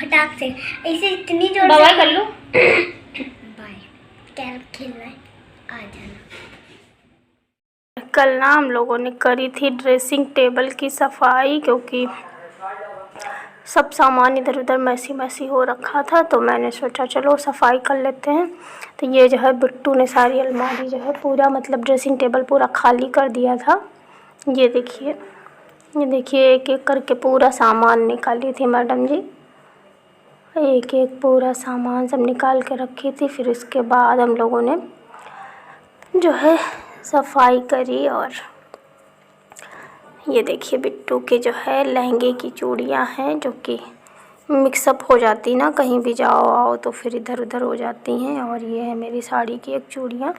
फटाक से ऐसे इतनी जोर बाय कर लो। बाय। कैरम खेल रहे हैं, आ जाना। कल ना हम लोगों ने करी थी ड्रेसिंग टेबल की सफाई, क्योंकि सब सामान इधर उधर मैसी हो रखा था, तो मैंने सोचा चलो सफाई कर लेते हैं। तो ये जो है बिट्टू ने सारी अलमारी जो है पूरा मतलब ड्रेसिंग टेबल पूरा खाली कर दिया था। ये देखिए एक एक करके पूरा सामान निकाली थी मैडम जी, एक एक पूरा सामान सब निकाल के रखी थी। फिर उसके बाद हम लोगों ने जो है सफाई करी। और ये देखिए बिट्टू के जो है लहंगे की चूड़ियाँ हैं, जो कि मिक्सअप हो जाती ना, कहीं भी जाओ आओ तो फिर इधर उधर हो जाती हैं। और ये है मेरी साड़ी की एक चूड़ियाँ।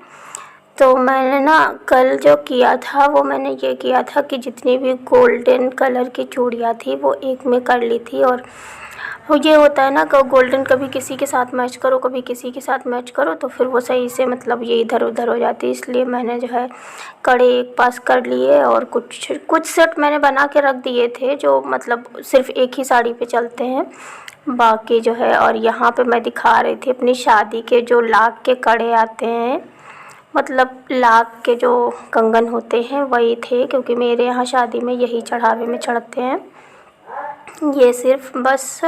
तो मैंने ना कल जो किया था वो मैंने ये किया था कि जितनी भी गोल्डन कलर की चूड़ियाँ थी वो एक में कर ली थी। और ये होता है ना कि गोल्डन कभी किसी के साथ मैच करो, कभी किसी के साथ मैच करो, तो फिर वो सही से मतलब ये इधर उधर हो जाती है। इसलिए मैंने जो है कड़े एक पास कर लिए और कुछ सेट मैंने बना के रख दिए थे जो मतलब सिर्फ एक ही साड़ी पे चलते हैं, बाकी जो है। और यहाँ पे मैं दिखा रही थी अपनी शादी के जो लाख के कड़े आते हैं, मतलब लाख के जो कंगन होते हैं वही थे, क्योंकि मेरे यहाँ शादी में यही चढ़ावे में चढ़ते हैं ये सिर्फ बस।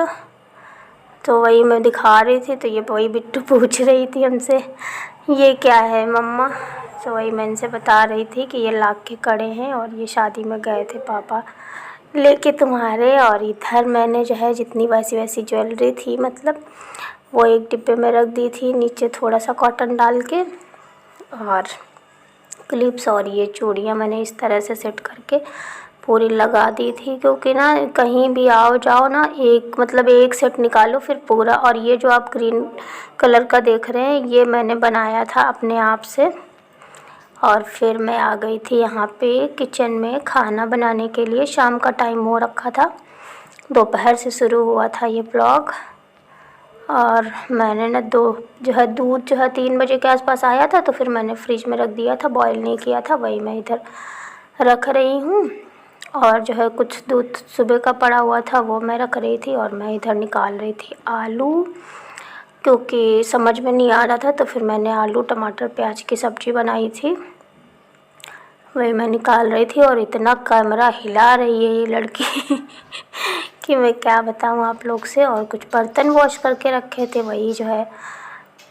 तो वही मैं दिखा रही थी, तो ये वही बिट्टू पूछ रही थी हमसे ये क्या है मम्मा। तो वही मैं इनसे बता रही थी कि ये लाख के कड़े हैं और ये शादी में गए थे पापा लेके तुम्हारे। और इधर मैंने जो है जितनी वैसी ज्वेलरी थी मतलब वो एक डिब्बे में रख दी थी, नीचे थोड़ा सा कॉटन डाल के। और क्लिप्स और ये चूड़ियाँ मैंने इस तरह से सेट करके पूरी लगा दी थी, क्योंकि ना कहीं भी आओ जाओ ना एक सेट निकालो फिर पूरा। और ये जो आप ग्रीन कलर का देख रहे हैं ये मैंने बनाया था अपने आप से। और फिर मैं आ गई थी यहाँ पे किचन में खाना बनाने के लिए। शाम का टाइम हो रखा था, दोपहर से शुरू हुआ था ये ब्लॉग। और मैंने ना दूध जो है 3 बजे के आसपास आया था, तो फिर मैंने फ्रिज में रख दिया था, बॉईल नहीं किया था, वही मैं इधर रख रही हूँ। और जो है कुछ दूध सुबह का पड़ा हुआ था वो मैं रख रही थी। और मैं इधर निकाल रही थी आलू, क्योंकि समझ में नहीं आ रहा था, तो फिर मैंने आलू टमाटर प्याज की सब्ज़ी बनाई थी, वही मैं निकाल रही थी। और इतना कैमरा हिला रही है ये लड़की कि मैं क्या बताऊँ आप लोग से। और कुछ बर्तन वॉश करके रखे थे वही जो है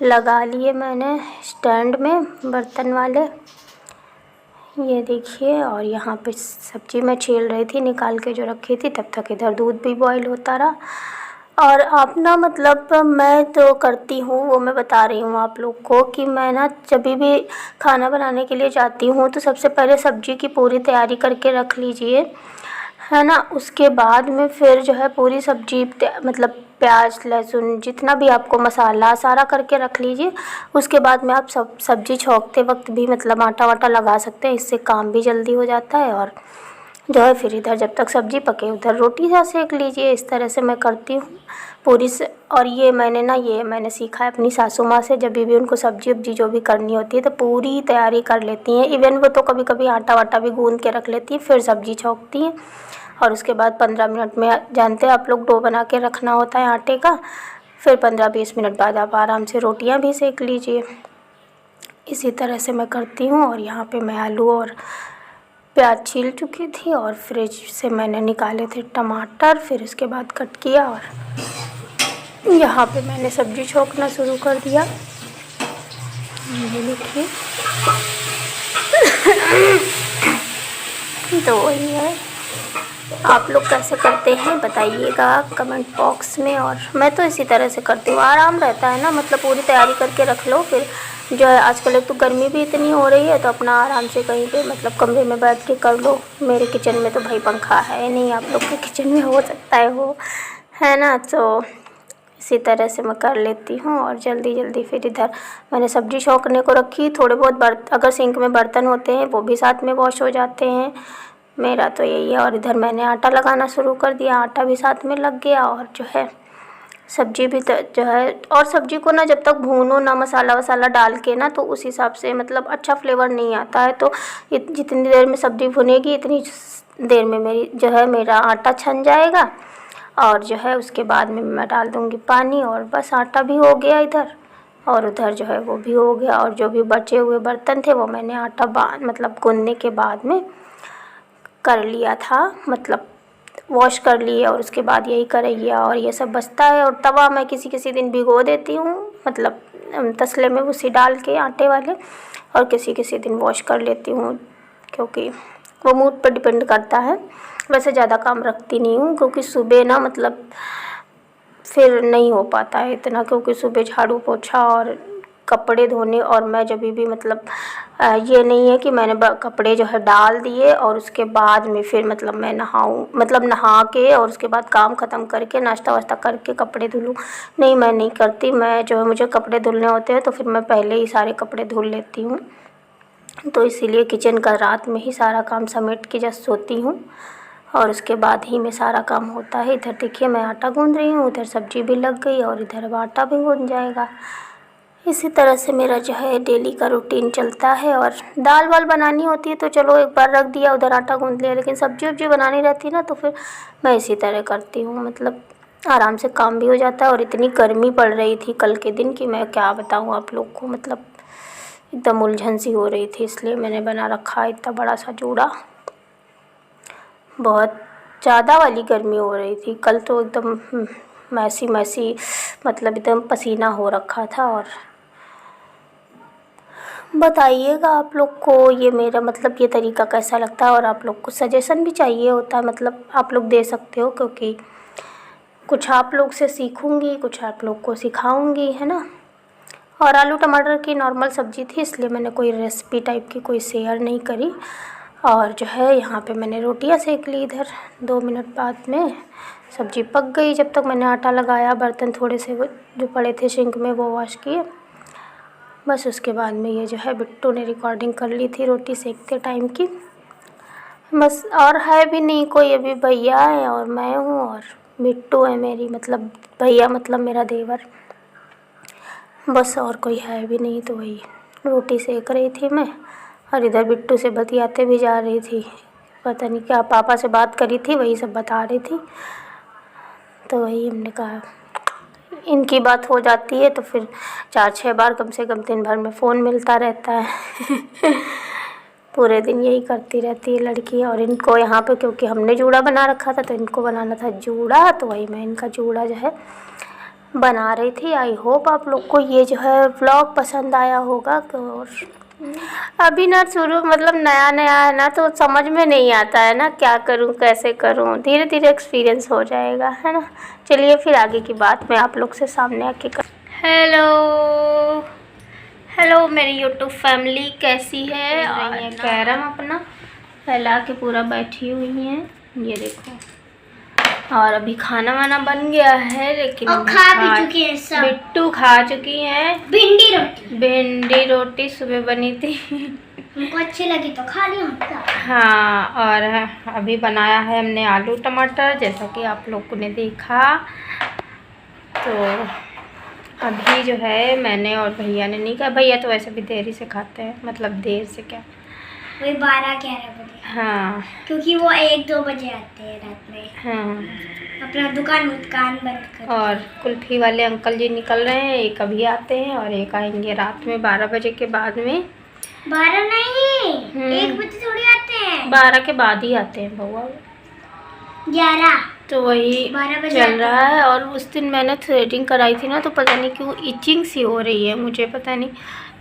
लगा लिए मैंने स्टैंड में बर्तन वाले, ये देखिए। और यहाँ पे सब्ज़ी मैं छील रही थी निकाल के जो रखी थी, तब तक इधर दूध भी बॉईल होता रहा। और आप ना मतलब मैं तो करती हूँ वो मैं बता रही हूँ आप लोग को कि मैं ना जब भी खाना बनाने के लिए जाती हूँ तो सबसे पहले सब्ज़ी की पूरी तैयारी करके रख लीजिए, है ना। उसके बाद में फिर जो है पूरी सब्ज़ी मतलब प्याज लहसुन जितना भी आपको मसाला सारा करके रख लीजिए। उसके बाद में आप सब्ज़ी छौंकते वक्त भी मतलब आटा वाटा लगा सकते हैं, इससे काम भी जल्दी हो जाता है। और जो है फिर इधर जब तक सब्ज़ी पके उधर रोटी सा सेक लीजिए। इस तरह से मैं करती हूँ पूरी से। और ये मैंने सीखा है अपनी सासू माँ से, जब भी उनको सब्ज़ी वब्जी जो भी करनी होती है तो पूरी तैयारी कर लेती हैं। इवन वो तो कभी कभी आटा वाटा भी गूँध के रख लेती हैं, फिर सब्ज़ी छौंकती हैं। और उसके बाद 15 मिनट में जानते हैं आप लोग डो बना के रखना होता है आटे का, फिर 15-20 मिनट बाद आप आराम से रोटियां भी सेक लीजिए। इसी तरह से मैं करती हूँ। और यहाँ पे मैं आलू और प्याज छील चुकी थी और फ्रिज से मैंने निकाले थे टमाटर, फिर उसके बाद कट किया। और यहाँ पे मैंने सब्ज़ी छौंकना शुरू कर दिया, ये देखिए। तो वही है, आप लोग कैसे करते हैं बताइएगा कमेंट बॉक्स में। और मैं तो इसी तरह से करती हूँ, आराम रहता है ना, मतलब पूरी तैयारी करके रख लो। फिर जो है आजकल एक तो गर्मी भी इतनी हो रही है, तो अपना आराम से कहीं पे मतलब कमरे में बैठ के कर लो। मेरे किचन में तो भाई पंखा है नहीं, आप लोग के किचन में हो सकता है वो, है ना। तो इसी तरह से मैं कर लेती हूँ। और जल्दी फिर इधर मैंने सब्ज़ी छौंकने को रखी। थोड़े बहुत अगर सिंक में बर्तन होते हैं वो भी साथ में वॉश हो जाते हैं, मेरा तो यही है। और इधर मैंने आटा लगाना शुरू कर दिया, आटा भी साथ में लग गया। और जो है सब्ज़ी भी जो है, और सब्ज़ी को ना जब तक भूनो ना मसाला वसाला डाल के ना, तो उस हिसाब से मतलब अच्छा फ्लेवर नहीं आता है। तो जितनी देर में सब्ज़ी भुनेगी इतनी देर में मेरा आटा छन जाएगा। और जो है उसके बाद में मैं डाल दूँगी पानी, और बस आटा भी हो गया इधर, और उधर जो है वो भी हो गया। और जो भी बचे हुए बर्तन थे वो मैंने आटा मतलब गूँथने के बाद में कर लिया था, मतलब वॉश कर लिए, और उसके बाद यही करैया और ये सब बचता है। और तवा मैं किसी किसी दिन भिगो देती हूँ, मतलब तसले में उसी डाल के आटे वाले, और किसी किसी दिन वॉश कर लेती हूँ, क्योंकि वो मूड पर डिपेंड करता है। वैसे ज़्यादा काम रखती नहीं हूँ, क्योंकि सुबह ना मतलब फिर नहीं हो पाता है इतना, क्योंकि सुबह झाड़ू पोछा और कपड़े धोने, और मैं जब भी मतलब ये नहीं है कि मैंने कपड़े जो है डाल दिए और उसके बाद में फिर मतलब मैं नहाऊँ, मतलब नहा के और उसके बाद काम ख़त्म करके नाश्ता वाश्ता करके कपड़े धुलूँ। नहीं, मैं नहीं करती। मैं जो है मुझे कपड़े धुलने होते हैं तो फिर मैं पहले ही सारे कपड़े धुल लेती हूँ। तो इसीलिए किचन का रात में ही सारा काम समेट के जस्ट सोती हूँ, और उसके बाद ही में सारा काम होता है। इधर देखिए मैं आटा गूँध रही हूँ, उधर सब्ज़ी भी लग गई और इधर अब आटा भी गूँध जाएगा। इसी तरह से मेरा जो है डेली का रूटीन चलता है। और दाल वाल बनानी होती है तो चलो एक बार रख दिया, उधर आटा गूँध लिया, लेकिन सब्ज़ी वब्जी बनानी रहती है ना तो फिर मैं इसी तरह करती हूँ, मतलब आराम से काम भी हो जाता है। और इतनी गर्मी पड़ रही थी कल के दिन कि मैं क्या बताऊँ आप लोग को, मतलब एकदम उलझन सी हो रही थी, इसलिए मैंने बना रखा इतना बड़ा सा जूड़ा। बहुत ज़्यादा वाली गर्मी हो रही थी कल तो, एकदम मैसी मतलब एकदम पसीना हो रखा था। और बताइएगा आप लोग को ये मेरा मतलब ये तरीका कैसा लगता है, और आप लोग को सजेशन भी चाहिए होता है, मतलब आप लोग दे सकते हो, क्योंकि कुछ आप लोग से सीखूँगी, कुछ आप लोग को सिखाऊँगी, है ना। और आलू टमाटर की नॉर्मल सब्ज़ी थी, इसलिए मैंने कोई रेसिपी टाइप की कोई शेयर नहीं करी। और जो है यहाँ पे मैंने रोटियां सेक ली इधर, 2 मिनट बाद में सब्ज़ी पक गई। जब तक मैंने आटा लगाया, बर्तन थोड़े से वो जो पड़े थे सिंक में वो वॉश किए, बस उसके बाद में ये जो है बिट्टू ने रिकॉर्डिंग कर ली थी रोटी सेकते टाइम की, बस। और है भी नहीं कोई, अभी भैया है और मैं हूँ और बिट्टू है मेरी, मतलब भैया मतलब मेरा देवर, बस और कोई है भी नहीं। तो वही रोटी सेक रही थी मैं, और इधर बिट्टू से बतियाते भी जा रही थी, पता नहीं क्या पापा से बात करी थी, वही सब बता रही थी। तो वही हमने कहा इनकी बात हो जाती है तो फिर 4-6 बार कम से कम दिन भर में फ़ोन मिलता रहता है। पूरे दिन यही करती रहती है लड़की। और इनको यहाँ पे क्योंकि हमने जूड़ा बना रखा था तो इनको बनाना था जूड़ा, तो वही मैं इनका जूड़ा जो है बना रही थी। आई होप आप लोग को ये जो है व्लॉग पसंद आया होगा। और अभी ना शुरू मतलब नया नया है ना, तो समझ में नहीं आता है ना क्या करूं कैसे करूं, धीरे धीरे एक्सपीरियंस हो जाएगा, है ना। चलिए फिर आगे की बात मैं आप लोग से सामने आके कर। हेलो मेरी यूट्यूब फैमिली कैसी है। और कैरम अपना फैला के पूरा बैठी हुई हैं, ये देखो। और अभी खाना वाना बन गया है, लेकिन और खा भी चुकी है सब। बिट्टू खा चुकी हैं भिंडी रोटी सुबह बनी थी। उनको अच्छी लगी तो खा लिया। हाँ, और अभी बनाया है हमने आलू टमाटर, जैसा कि आप लोगों ने देखा। तो अभी जो है मैंने और भैया ने नहीं खाया, भैया तो वैसे भी देरी से खाते हैं, मतलब देर से क्या वही 12-11 बजे। हाँ, क्योंकि वो 1-2 बजे आते हैं रात में। हाँ, अपना दुकान बंद कर। और कुल्फ़ी वाले अंकल जी निकल रहे हैं, एक अभी आते हैं और एक आएंगे रात में 12 बजे के बाद में। 12 नहीं, 1 बजे थोड़ी आते हैं, 12 के बाद ही आते हैं बउआ, 11। तो वही 12 बजे चल रहा है। और उस दिन मैंने थ्रेडिंग कराई थी ना, तो पता नहीं क्यों इचिंग सी हो रही है मुझे, पता नहीं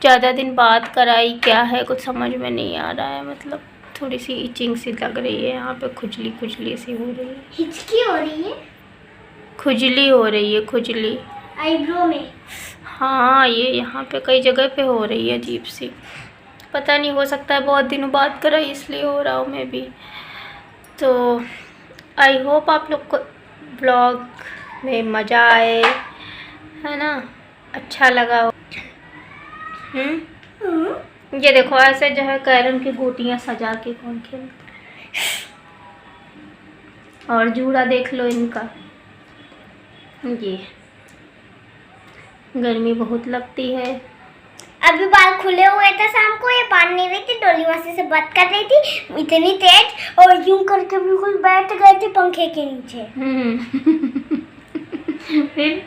ज़्यादा दिन बाद कराई क्या है, कुछ समझ में नहीं आ रहा है, मतलब थोड़ी सी इचिंग सी लग रही है, यहाँ पे खुजली सी हो रही है, हिचकी हो रही है, खुजली हो रही है, खुजली आईब्रो में। हाँ, ये यहाँ पे कई जगह पे हो रही है अजीब सी, पता नहीं, हो सकता है बहुत दिनों बाद कराई इसलिए हो रहा हूँ मैं भी। तो आई होप आप लोग को ब्लॉग में मज़ा आए, है ना, अच्छा लगा हो। ये देखो ऐसे जो है कैरम की गोटियाँ सजा के कौन खेलता है। और जूड़ा देख लो इनका, ये गर्मी बहुत लगती है अभी बाल खुले हुए थे शाम को, ये बांध नहीं रही थी, डोली मासी से बात कर रही थी इतनी तेज, और यूं करके बिल्कुल बैठ गए थे पंखे के नीचे। फिर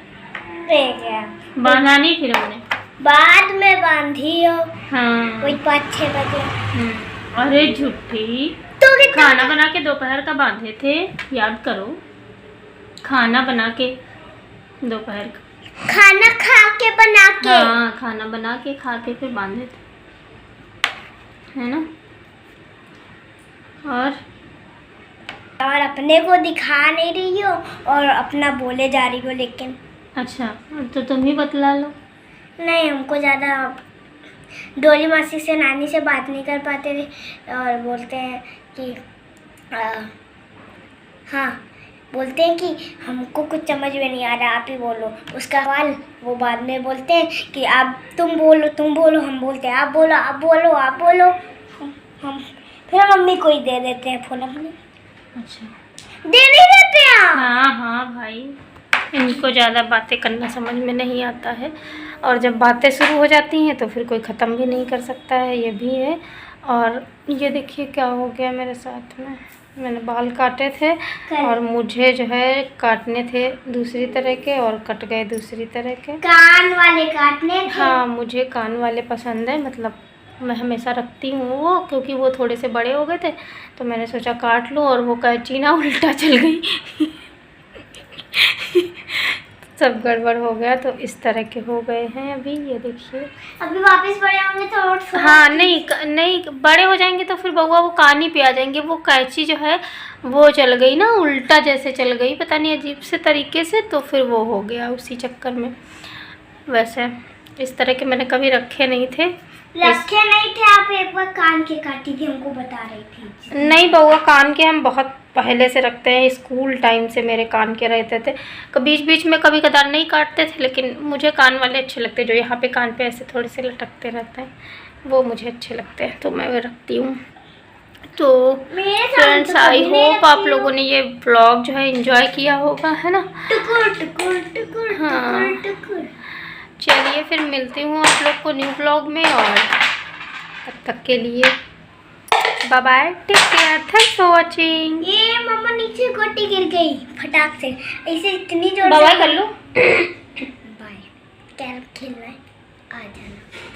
क्या बांधा नहीं फिर हमने? बाद में बांधी हो। हाँ। वही 5-6 बजे। अरे झूठी, तो खाना बना के दोपहर का बांधे थे, याद करो। खाना बना के दोपहर का, खाना खा के बना के। हाँ, खाना बना के खा के फिर बांधे थे, है ना। और अपने को दिखा नहीं रही हो और अपना बोले जा रही हो, लेकिन अच्छा, तो तुम ही बतला लो। नहीं, हमको ज़्यादा डोली मासी से नानी से बात नहीं कर पाते थे, और बोलते हैं कि हाँ, बोलते हैं कि हमको कुछ समझ में नहीं आ रहा, आप ही बोलो। उसका सवाल वो बाद में बोलते हैं कि आप तुम बोलो, हम बोलते हैं आप बोलो। हम फिर मम्मी को ही दे देते हैं फोन अपने। अच्छा, दे नहीं देते हैं। हाँ भाई, इनको ज़्यादा बातें करना समझ में नहीं आता है, और जब बातें शुरू हो जाती हैं तो फिर कोई ख़त्म भी नहीं कर सकता है, ये भी है। और ये देखिए क्या हो गया मेरे साथ में, मैंने बाल काटे थे और मुझे जो है काटने थे दूसरी तरह के, और कट गए दूसरी तरह के। कान वाले काटने थे। हाँ, मुझे कान वाले पसंद है, मतलब मैं हमेशा रखती हूँ वो, क्योंकि वो थोड़े से बड़े हो गए थे तो मैंने सोचा काट लूँ, और वो कैंची ना उल्टा चल गई। सब गड़बड़ हो गया, तो इस तरह के हो गए हैं अभी, ये देखिए। अभी वापस बड़े होंगे तो और हाँ, नहीं बड़े हो जाएंगे तो फिर बउआ वो कान ही पे आ जाएंगे। वो कैंची जो है वो चल गई ना, उल्टा जैसे चल गई, पता नहीं अजीब से तरीके से, तो फिर वो हो गया उसी चक्कर में। वैसे इस तरह के मैंने कभी रखे नहीं थे। आप एक बार कान के काटी थी, हमको बता रही थी। नहीं बउआ, कान के हम बहुत पहले से रखते हैं, स्कूल टाइम से मेरे कान के रहते थे। बीच बीच में कभी कदार नहीं काटते थे, लेकिन मुझे कान वाले अच्छे लगते हैं, जो यहाँ पे कान पे ऐसे थोड़े से लटकते रहते हैं, वो मुझे अच्छे लगते हैं, तो मैं वो रखती हूँ। तो फ्रेंड्स, आई होप आप लोगों ने ये ब्लॉग जो है एंजॉय किया होगा, है ना। हाँ, चलिए फिर मिलती हूँ आप लोग को न्यू ब्लॉग में, और तब तक के लिए bye bye, take care, thanks for watching. ये मम्मा नीचे गोटी गिर गई फटाक से, ऐसे इतनी जोर से। बाय कर लो। बाय, कैरम खेलना है, आ जाना।